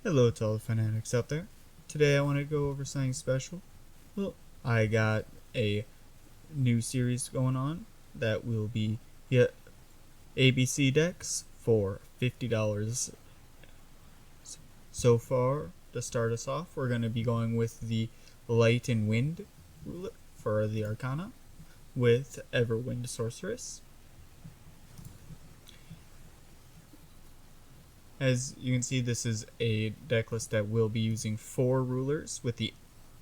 Hello to all the fanatics out there. Today I want to go over something special. Well, I got a new series going on that will be A.B.C Decks for $50. So far, to start us off, we're going to be going with the Light and Wind ruler for the Arcana with Everwind Sorceress. As you can see, this is a deck list that will be using 4 rulers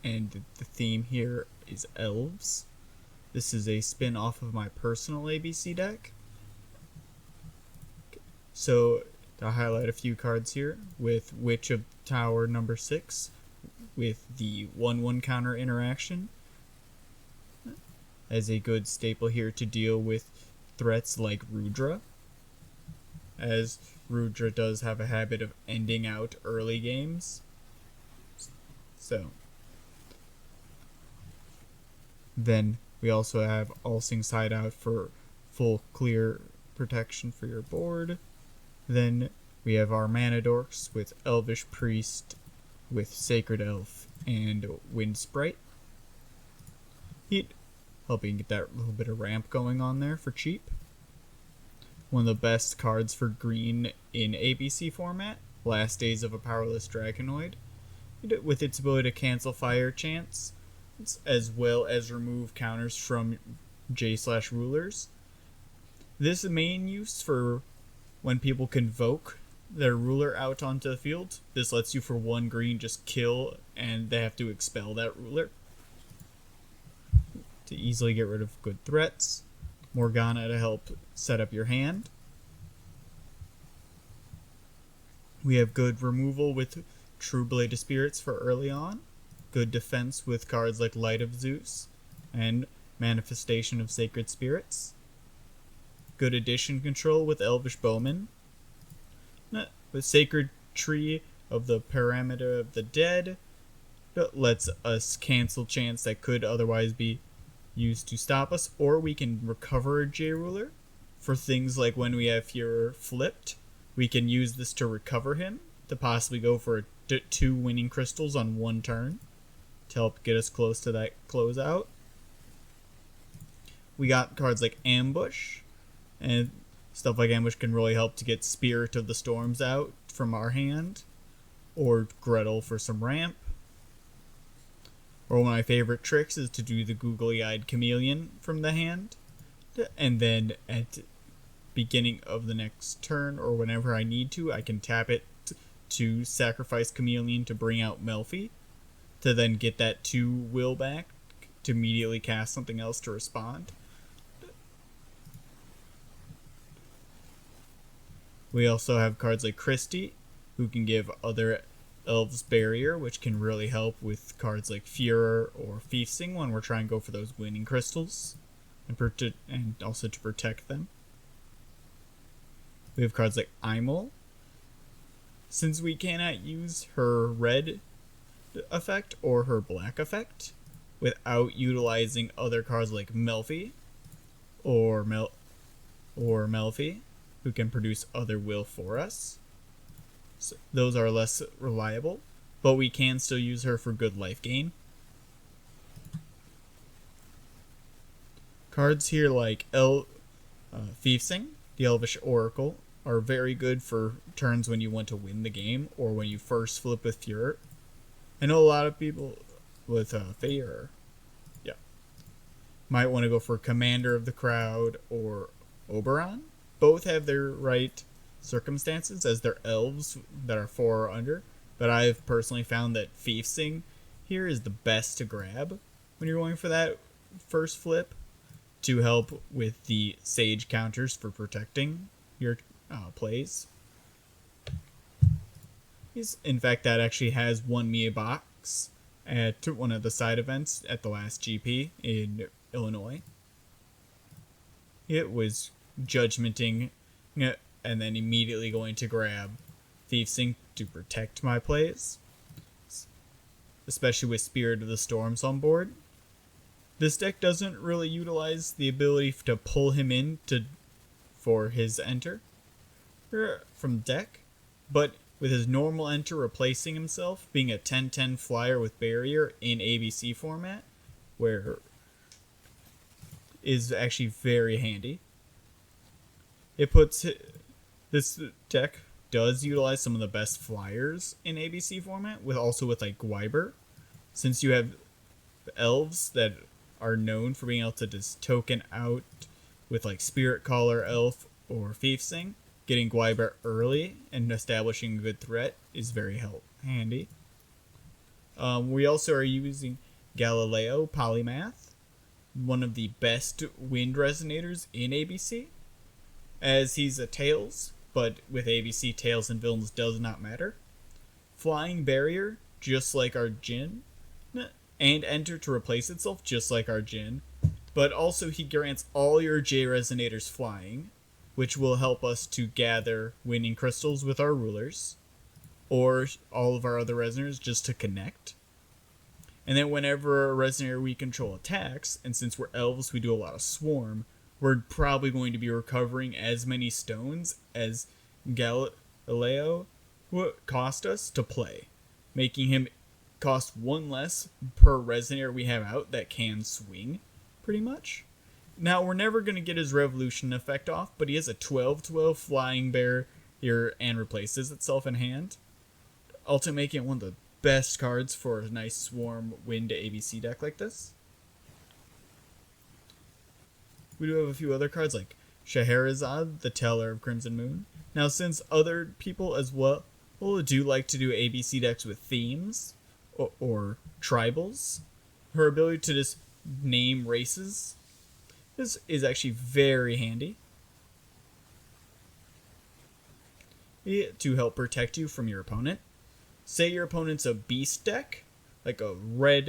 and the theme here is elves. This is a spin off of my personal ABC deck. So to highlight a few cards here, with Witch of Tower number 6 with the 1/1 counter interaction as a good staple here to deal with threats like Rudra, as Rudra does have a habit of ending out early games. So then we also have Alsing's Hideout for full clear protection for your board. Then we have our Mana Dorks with Elvish Priest with Sacred Elf and Wind Sprite, helping get that little bit of ramp going on there for cheap. One of the best cards for green in ABC format, Last Days of a Powerless Dragonoid, with its ability to cancel fire chance, as well as remove counters from J/rulers. This is main use for when people convoke their ruler out onto the field. This lets you for 1 green just kill and they have to expel that ruler to easily get rid of good threats. Morgana to help set up your hand. We have good removal with True Blade of Spirits for early on. Good defense with cards like Light of Zeus and Manifestation of Sacred Spirits. Good addition control with Elvish Bowman. With Sacred Tree of the Parameter of the Dead, that lets us cancel chance that could otherwise be used to stop us, or we can recover a J-Ruler for things like when we have Führer flipped. We can use this to recover him, to possibly go for 2 winning crystals on 1 turn to help get us close to that closeout. We got cards like Ambush, and stuff like Ambush can really help to get Spirit of the Storms out from our hand, or Gretel for some ramp. Or one of my favorite tricks is to do the googly-eyed chameleon from the hand, and then at beginning of the next turn or whenever I need to, I can tap it to sacrifice chameleon to bring out Melfi, to then get that 2 will back to immediately cast something else to respond. We also have cards like Christie, who can give other Elves Barrier, which can really help with cards like Führer or Fiefsing when we're trying to go for those winning crystals, and also to protect them. We have cards like Imel. Since we cannot use her red effect or her black effect without utilizing other cards like Melfi or Melfi, who can produce other will for us. So those are less reliable, but we can still use her for good life gain. Cards here like Fiefsing, the Elvish Oracle, are very good for turns when you want to win the game or when you first flip with Führer. I know a lot of people with Führer, might want to go for Commander of the Crowd or Oberon. Both have their right circumstances, as they're elves that are 4 or under, but I've personally found that Fiefsing here is the best to grab when you're going for that first flip, to help with the Sage counters for protecting your plays. In fact, that actually has won me a box at one of the side events at the last GP in Illinois. It was judgmenting and then immediately going to grab Fiefsing to protect my plays, especially with Spirit of the Storms on board. This deck doesn't really utilize the ability to pull him in for his enter from deck, but with his normal enter replacing himself, being a 10-10 flyer with barrier in ABC format, where is actually very handy. It puts this deck does utilize some of the best flyers in ABC format, with like Gwyber, since you have elves that are known for being able to just token out with like Spirit Caller, Elf, or Thief Sing. Getting Gwyber early and establishing a good threat is very handy. We also are using Galileo Polymath, one of the best wind resonators in ABC, as he's a Tails, but with ABC, Tails and Villains does not matter. Flying Barrier, just like our Jin, and Enter to replace itself, just like our Jin, but also he grants all your J Resonators flying, which will help us to gather winning crystals with our rulers, or all of our other resonators just to connect. And then whenever a resonator we control attacks, and since we're elves we do a lot of swarm, we're probably going to be recovering as many stones as Galileo would cost us to play, making him cost one less per resonator we have out that can swing, pretty much. Now, we're never going to get his revolution effect off, but he has a 12-12 flying barrier and replaces itself in hand, ultimately making it one of the best cards for a nice swarm wind ABC deck like this. We do have a few other cards like Scheherazade, the Teller of Crimson Moon. Now, since other people as well do like to do ABC decks with themes or tribals, her ability to just name races is actually very handy to help protect you from your opponent. Say your opponent's a beast deck, like a red-green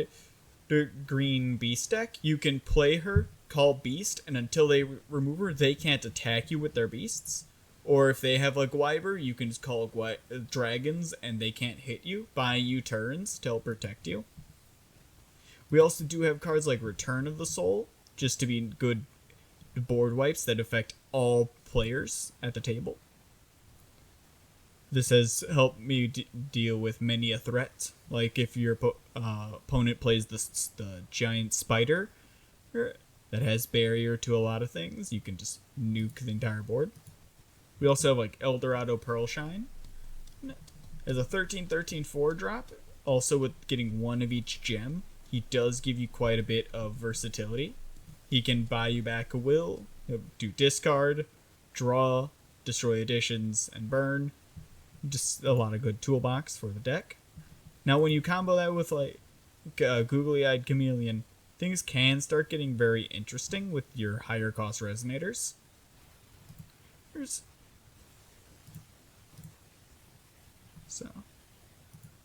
beast deck, you can play her, call beast, and until they remove her, they can't attack you with their beasts. Or if they have a Gwyber, you can just call dragons and they can't hit you, buying you turns to help protect you. We also do have cards like Return of the Soul, just to be good board wipes that affect all players at the table. This has helped me deal with many a threat, like if your opponent plays the giant spider that has barrier to a lot of things, you can just nuke the entire board. We also have like Eldorado Pearlshine as a 13/13 4-drop, also with getting one of each gem. He does give you quite a bit of versatility. He can buy you back a will, do discard, draw, destroy additions, and burn. Just a lot of good toolbox for the deck. Now when you combo that with like Googly-Eyed Chameleon, things can start getting very interesting with your higher cost resonators.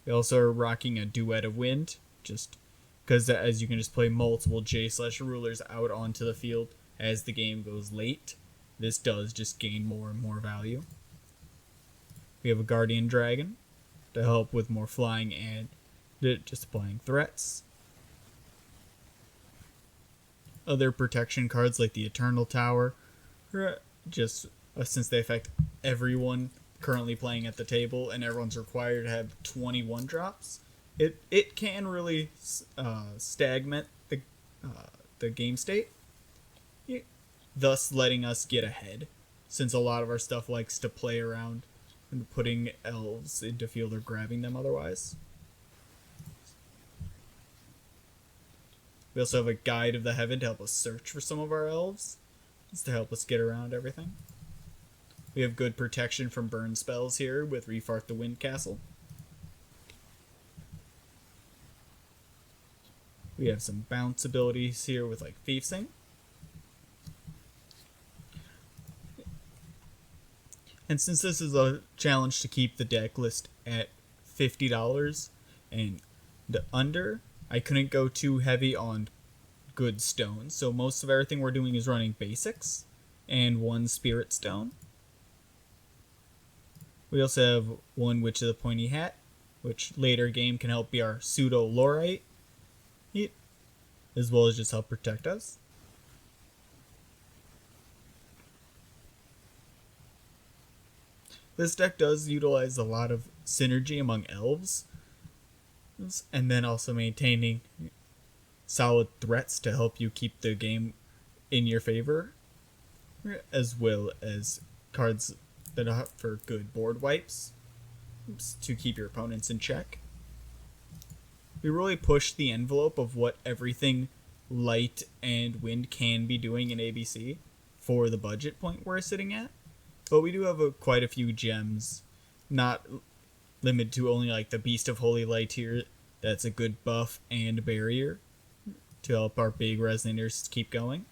We also are rocking a Duet of Wind, just because as you can just play multiple J/rulers out onto the field as the game goes late. This does just gain more and more value. We have a Guardian Dragon to help with more flying and just applying threats. Other protection cards like the Eternal Tower, just since they affect everyone currently playing at the table and everyone's required to have 21 drops, it can really stagnate the game state, thus letting us get ahead, since a lot of our stuff likes to play around and putting elves into field or grabbing them otherwise. We also have a Guide of the Heaven to help us search for some of our elves, just to help us get around everything. We have good protection from burn spells here with Refart the Wind Castle. We have some bounce abilities here with like Thief Sing. And since this is a challenge to keep the deck list at $50 and under, I couldn't go too heavy on good stones. So most of everything we're doing is running basics and one spirit stone. We also have one Witch of the Pointy Hat, which later game can help be our pseudo Lorite, as well as just help protect us. This deck does utilize a lot of synergy among elves, and then also maintaining solid threats to help you keep the game in your favor, as well as cards that offer good board wipes to keep your opponents in check. We really push the envelope of what everything light and wind can be doing in ABC for the budget point we're sitting at. But we do have quite a few gems, not limited to only like the Beast of Holy Light here. That's a good buff and barrier to help our big resonators keep going.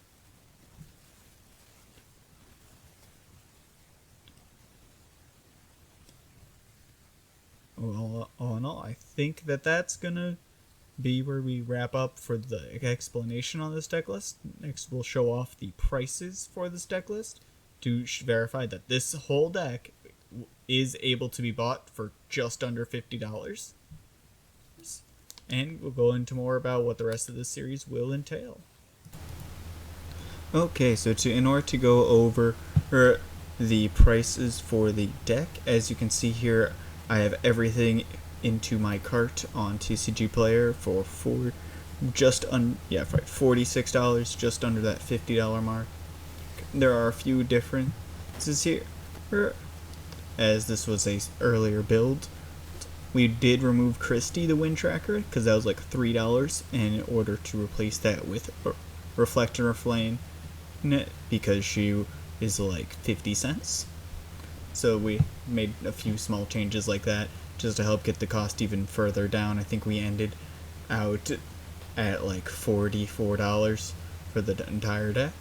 Well, all in all, I think that's gonna be where we wrap up for the explanation on this deck list. Next, we'll show off the prices for this deck list to verify that this whole deck is able to be bought for just under $50. And we'll go into more about what the rest of this series will entail. Okay, so in order to go over the prices for the deck, as you can see here, I have everything into my cart on TCG Player for $46, just under that $50 mark. There are a few differences here, as this was a earlier build. We did remove Christie, the Wind Tracker, because that was like $3, in order to replace that with Reflect and Reflame, because she is like 50 cents. So we made a few small changes like that just to help get the cost even further down. I think we ended out at like $44 for the entire deck.